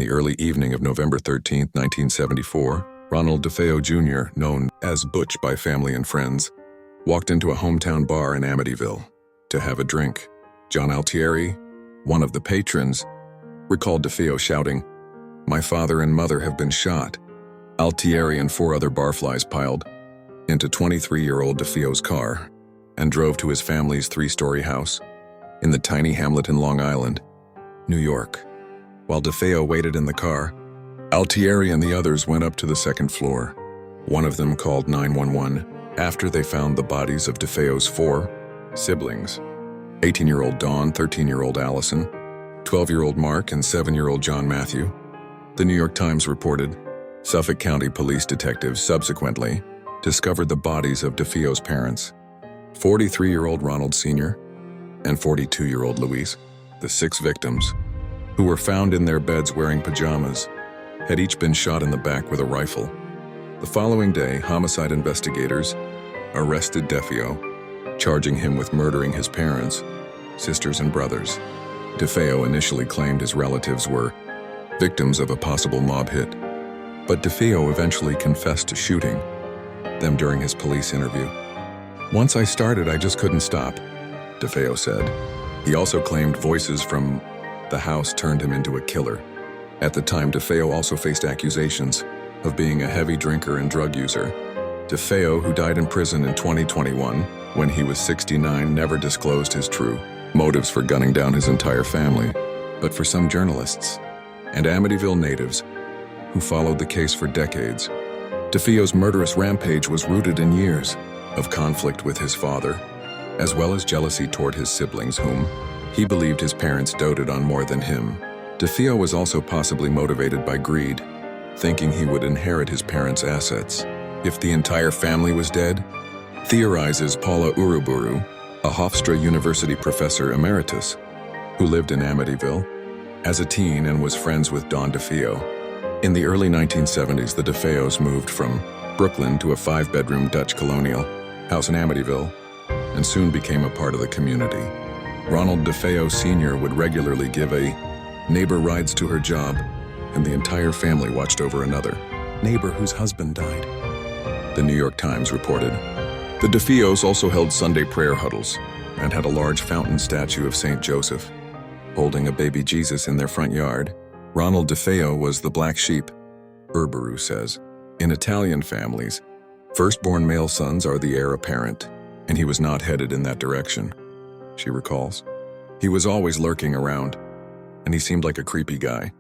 the early evening of November 13, 1974, Ronald DeFeo Jr., known as Butch by family and friends, walked into a hometown bar in Amityville to have a drink. John Altieri, one of the patrons, recalled DeFeo shouting, "My father and mother have been shot." Altieri and 4 other barflies piled into 23-year-old DeFeo's car and drove to his family's 3-story house in the tiny hamlet in Long Island, New York. While DeFeo waited in the car, Altieri and the others went up to the 2nd floor. One of them called 911 after they found the bodies of DeFeo's 4 siblings: 18-year-old Dawn, 13-year-old Allison, 12-year-old Mark, and 7-year-old John Matthew. The New York Times reported Suffolk County police detectives subsequently discovered the bodies of DeFeo's parents, 43-year-old Ronald Sr. and 42-year-old Louise. The 6 victims, who were found in their beds wearing pajamas, had each been shot in the back with a rifle. The following day, homicide investigators arrested DeFeo, charging him with murdering his parents, sisters, and brothers. DeFeo initially claimed his relatives were victims of a possible mob hit, but DeFeo eventually confessed to shooting them during his police interview. "Once I started, I just couldn't stop," DeFeo said. He also claimed voices from the house turned him into a killer. At the time, DeFeo also faced accusations of being a heavy drinker and drug user. DeFeo, who died in prison in 2021 when he was 69, never disclosed his true motives for gunning down his entire family. But for some journalists and Amityville natives who followed the case for decades, DeFeo's murderous rampage was rooted in years of conflict with his father, as well as jealousy toward his siblings, whom he believed his parents doted on more than him. DeFeo was also possibly motivated by greed, thinking he would inherit his parents' assets if the entire family was dead, theorizes Paula Uruburu, a Hofstra University professor emeritus who lived in Amityville as a teen and was friends with Don DeFeo. In the early 1970s, the DeFeos moved from Brooklyn to a 5-bedroom Dutch colonial house in Amityville and soon became a part of the community. Ronald DeFeo Sr. would regularly give a neighbor rides to her job, and the entire family watched over another neighbor whose husband died. The New York Times reported the DeFeos also held Sunday prayer huddles and had a large fountain statue of St. Joseph holding a baby Jesus in their front yard. Ronald DeFeo was the black sheep, Uruburu says. In Italian families, firstborn male sons are the heir apparent, and he was not headed in that direction, she recalls. He was always lurking around, and he seemed like a creepy guy.